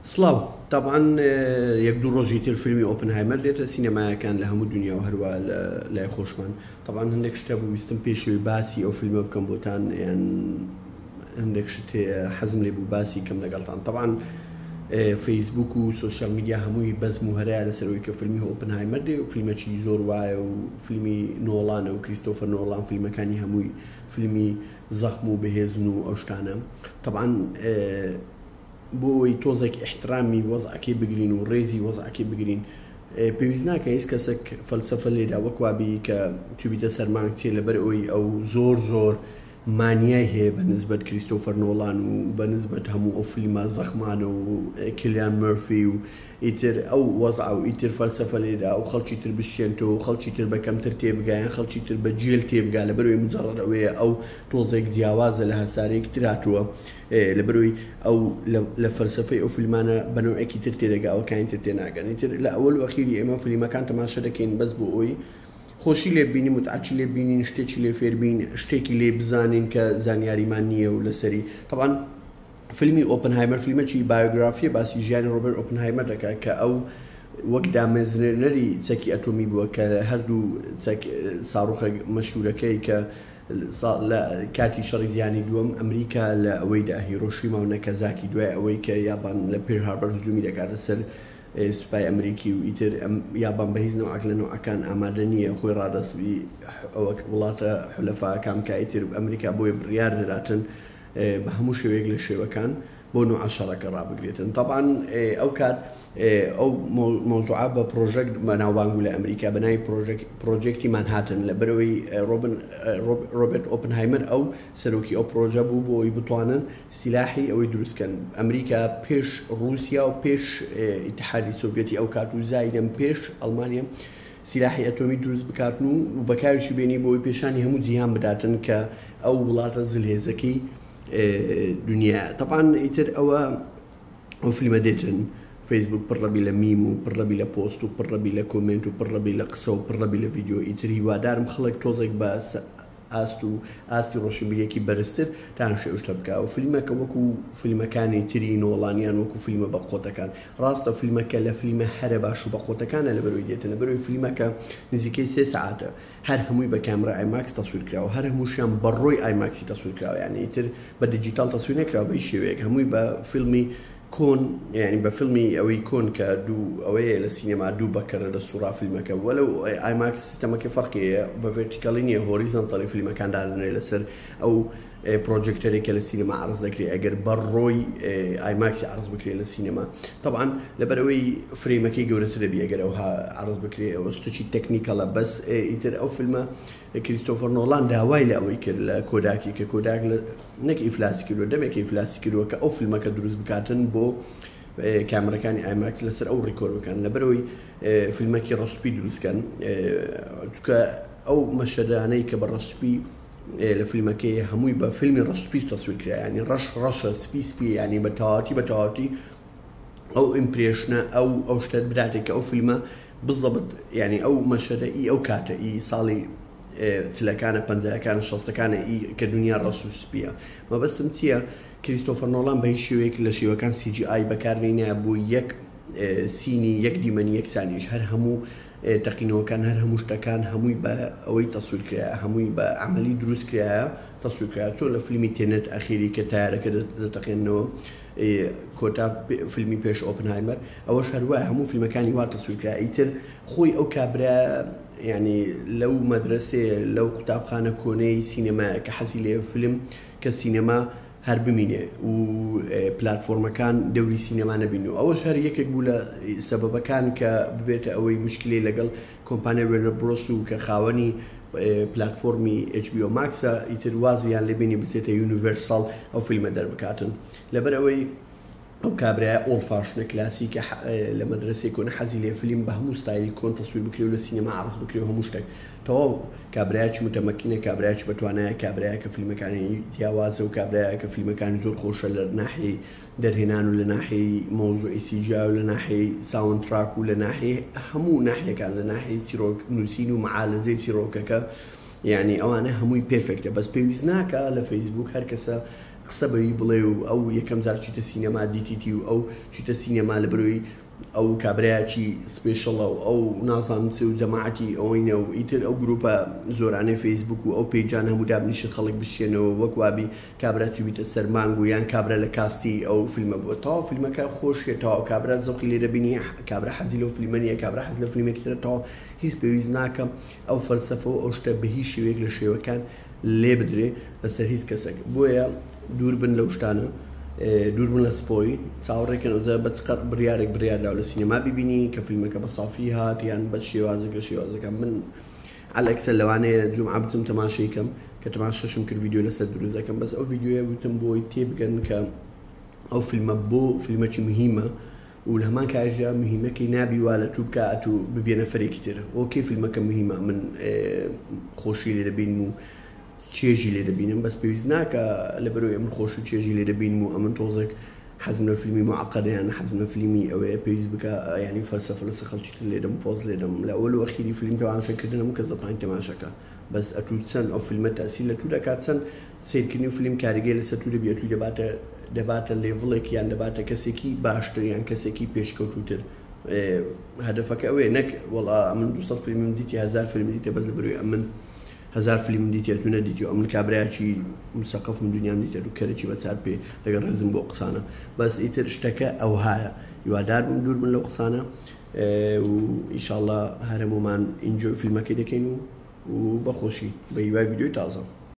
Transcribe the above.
سلااو طبعا يقدر روجيتر فيلمي اوبنهايمر لێتە سینەمایەکان لە هەموو دنیا و هەروە لای خۆشمان طبعا هەندێک شتە بوو ویستم پێشەوەی باسی ئەو فیلمە بکەم بۆتان یان هەندێک شت حەزم لێ بوو باسی کەم لەگەڵتان طبعا فیسبوک و سوشال میدیا هەمووی بەزم و هەرایە لەسەرەوەی کە فیلمی اوپنهایمر دێ و فیلمێکی زۆر وایە و فیلمی نۆڵانە و کریستۆفەر نۆڵان فیلمەکانی هەمووی فیلمی زەخم و بەهێزن و ئەو شتانە طبعا بۆی تۆزێک احترامی وەزعەکەی بگرین و ڕێزی وەزعەکەی بگرین پێویست ناکە هیچ کەسێک فەلسەفە لێدا وەکوابی کە توبیتە سەرمانگ چێ لەبەر ئەوی ئەو زۆر مانیای هەیە بەنسبەت کریستۆفەر نۆڵان و بەنسبەت هەموو ئەو فیلمە زەخمانە و کلیان مەرفی و ئیتر ئەو وەزع و ئیتر فەلسەفە لێدا و خەڵکی تر بشێنتەوە و خەڵکی تر بە کەمتر تێبگایان خەڵکی تر بە جێل تێبگا لەبەرەوەی مجەڕەد ئەوەیە ئەو تۆزێک جیاوازە لە هەسارەیەک تراتووە لەبەرەوەی ئەو لە فەلسەفەی ئەو فیلمانە بەنەوەیەکی تر تێدەگا ئەوەکانی تر تێناگەن ئیتر لە ئەوەل و ئەخیری ئێمە فیلمەکان تەماشا دەکەین بەس بۆ ئەوی خۆشی لێ بینی متعاچی لێ بینین شتێکی لێ فێربین شتێکی لێ بزانین کە زانیاریمان نییە و لەسەری طبعا فیلمی اوپنهایمر فیلمێکی بایۆگرافیە باسی ژیانی ڕۆبێرت اوپنهایمر دەکات کە ئەو وەک دامەزرێنەری چەکی ئەتۆمی بووە کە هەردوو ساڕوخە مەشهورەکەی کە لە کاتی شەڕی جیهانی دووەم ئەمریکا لە ئەوەیدا هیرۆشیما و نەکەزاکی دوای ئەوەی کە یابان لە پێر هاربەر هجومی دەکاتە سەر سوپای ئەمریکی و ئیتر یابان بە هیچ نەوەک لە نەوەکان ئامادە نییە خۆی ڕادەسوی ئەوە وڵاتە حولەفاکان کە ئیتر ئەمریکا بۆی بڕیار دەداتن بە هەموو شێوەیەک لە شێوەکان بۆ نوع شەڕەکە ڕابگرێتن طبعا ئەو کات ئەو مۆزوعە بە پرۆژێکت بەناوبانگ لە ئەمریکا بەناوی پرۆجێکتی مانهاتن لە بەرەوەی ڕۆبێرت ئۆپنهایمر ئەو سەرۆکی ئەو پرۆژە بوو بۆ ئەوی بتوانن سیلاحی ئەوەی دروستکەن ئەمریکا پێش رووسیا و پێش ئیتحادی سۆڤێتی ئەو کات و زایدەم پێش ئەڵمانیا سیلاحی ئەتۆمی دروست بکاتن و بەکاویشی بینی بۆی پێشانی هەموو جیهان بداتن کە ئەو وڵاتە زلهێزەکەی دنیا طبعا ئیتر ئەو فیلمە دێتن فیسبوک پڕەبی لە میم و پڕەبی لە پۆست و پڕەبی لە کۆمنت و پڕەبی لە قسە و پڕەبی لە ڤیدیۆ ئیتر هیوادارم خەڵک تۆزێک بە ئاستی ڕۆشنبیریەکی بەرزتر تانشێ شتە بکە و فیلمەکە وەکو فیلمەکانی تری نۆڵانیان وەکو فیلمە بەقۆتەکان ڕاستە فیلمەکە لە فیلمە هەرە باش و بەقۆتەکانە لەبەرەوەی دێتنە بەرەوەی فیلمەکە نزیکەی 3 ساعتە هەر هەمووی بە کامرا ئایماکس تەسویر کراوە هەر هەمووشیان بەڕۆی ئایماکسی تەسویر کراوە یعنی ئیتر بە دیجیتال تەسویر نەکراوە بە شێوەیەک هەمووی بە فیلمی کۆن یعنی بە فیلمی ئەوەی کۆن کە دوو ئەوەیە لە سینەما دوو بەکەرە لە سوورا فیلمەکە وەلو ئایماکس سیستەمەکە فەرقیەیە بە ڤێرتیکەڵی نییە هۆریزۆنتەڵی فیلمەکان دادنێ لەسەر ئەو پرۆجێکتەرێکە لە سینەما عرض دەکرێت ئەگەر بەڕۆی ئایماکسی عرض بکرێت لە سینەما طبعا لەبەرەوەی فرێمەکەی گەورەترە بێ ئەگەر ئەوها عرض بکرێت ئەوە شتێکی تەکنیکەڵە بەس ئیتر ئەو فیلمە کریستۆفەر نۆڵان داوای لە ئەوەی کرد لە کۆداکی کە کۆداک نەک ئیفلاسی کردووە دەمێکی ئیفلاسی کردووە کە ئەو فیلمەکە دروست بکاتن بۆ کامەرەکانی ئایماکس لەسەر ئەو ڕیکۆرد بکەن لەبەرەوەی فیلمەکی ڕەسپی دروستکەن چونکە ئەو مەشەدانەی کە بە ڕەسپی لە فیلمەکەی هەمووی بە فیلمی ڕەسپی تەسویر کرا ینی ڕەشە سپی ینی بە تەواوەتی ئەو ئیمپرێشنە ئەو شتت بداتێک کە ئەو فیلمە بزەبت ینی ئەو مەشەدە ئەو کاتە ساڵی چلەکانە پەنجەکانە شەستەکانە کە دنیا ڕەس و سپیە مەبەستم چییە کریستۆفەر نۆڵان بە هیچ شێوەیەک لە شێوەکان CGI بەکاربێنە بۆ یەک سینی یەک دیمەنی یەکسانیش هەر هەموو تەقینەوەکان هەر هەموو شتەکان هەمووی بە ئەوەی تەسویر کرایە هەمووی بە عملی دروست کرایە تەسویر کرایە چۆن لە فیلمی تێنێت ئەخیری کە تایارەکە دەتەقێنەوە کۆتا فیلمی پێش ئۆپنهایمر ئەوەش هەروایە هەموو فیلمەکانی وا تەسویر کرایە ئیتر خۆی ئەو کابرا ینی لەو مەدرسێ لەو قوتابخانە کۆنەی سینەمایە کە حەزی لێ فیلم کە سینەما هەر بمینێ و پلاتفۆرمەکان دەوری سینەما نەبین و ئەوەش هەر یەکێک بوو لە سەبەبەکان کە ببێتە ئەوەی مشکلی لەگەڵ کۆمپانیای وێرنەر برۆس و کە خاوەنی پلاتفۆرمی HBO ماکسە ئیتر وازیان لێبینی بچێتە یونیڤەرساڵ ئەو فیلمە دەربکاتن لەبەر ئەوەی ئەو کابرای ئۆڵفاشنە کلاسیکە لە مەدرسێک کۆن حەزی لێ فیلم بە هەموو ستایلی کۆن تەسویر بکرێ و لە سینەما عرض بکرێ و هەموو شتێک تەواو کابرایکی متەمەکینە کابرایکی بەتوانایە کابرایەکە فیلمەکانی جیاوازە و کابرایەکە فیلمەکانی زۆر خۆشە لە ناحیەی دەرهێنان و لە ناحیەی مۆزوعی CGI و لە ناحیەی ساوندتراک و لە ناحیەی هەموو ناحیەکان لە ناحیەی چیرۆک نووسین و معالەزەی چیرۆکەکە یعنی ئەوانە هەمووی پێرفێکتە بەس پێویست ناکە لە فەیسبوک هەر کەسە قسە بەوی بڵێ و ئەو یەکەم جار چیتە سینەما دیتیتی و ئەو چیتە سینەما لە بەرەوەی ئەو کابراایکی سپێشڵە و ئەو نازانم چ و جەماعەتی ئەوەینە و ئیتر ئەو گروپە زۆرانەی فەیسبوک و ئەو پێیجان هەموو دابنیشن خەڵک بشێنەوە وەکوابی کابراچی بیتە سەرمانگ و یان کابرا لە کاستی ئەو فیلمە بووە تاوا فیلمەکە خۆشێتەوە کابرا زەوقی لێرە بینی کابرا حەزی لەو فیلمە نیە کابرا حەز لە فیلمێکی ترەوە هیچ پێویست ناکەم ئەو فەلسەفە و ئەو شتە بە هیچ شێوەیەک لە شێوەکان لێ بدرێ لەسەر هیچ کەسێک بۆیە دوور بن لەو شتانە دوور بن لە سپۆی چاوەڕێکن ئەوزە بە چقەر بڕیارێک بڕیاردا لە سینەما ببینی کە فیلمەکە بە سافی هات یان بە شێوازێک لە شێوازەکە من ئەلەکسە لەوانەیە جومعە بچم تەماشەیکەم کە تەماشەشم کرد ڤیدیۆ لەسەر دروستەکەم بەس ئەو ڤیدیۆیە وتم بۆی تێبگەن کە ئەو فیلمە بۆ فیلمەکی مهمە و لە هەمان کاژە مهمەکەی نابی وا لە توو بکات و ببێنە فەرێکی تر ئۆکێ فیلمەکە مهمە من خۆشی لێ دەبینم و چێژی لێ دەبینم بەس پێویست ناکە لە بەرەوەی من خۆش و چێژی لێ دەبینم و ئەمن تۆزێک حەزم لە فیلمی معقەدەیان حەزم لە فیلمی ئەوەیە پێویست بکە ینی فەلسەفە لەسەر خەڵکی تر لێدەم پۆز لێدەم لە ئەوەل و ئەخیری فیلم تەوانفێکردن هەموو کەس دەتوانێت تەماشەکە بەس ئەتوو چەند ئەو فیلمە تەسیل لە توو دەکات چەند سیرکردنی فیلم کاریگەری لەسەر توو دەبێت توی دەباتە لێڤڵێک یان دەباتە کەسێکی باشتر یان کەسێکی پێشکەوتوتر هەدەفەکە ئەوەیە نەک وەڵا من 200 فیلم دیتی 1000 فیلم دیتە بەس لە بەرەوەی ئەمن 1000 فیلم دیتە تو نەدیتی و ئەمن کابراایکی مستەقف من دنیام دیتە و کەرەی بەچات پێ لەگەڵ ڕێزم بۆ قسانە بەس ئیتر شتەکە ئەو هایە هیوادار بم دوور بن لەو قسانە و ئیشاڵڵا هەر هەمومان ئینجۆی فیلمەکەی دەکەین و بەخۆشی بە هیوای ڤیدیۆی تازە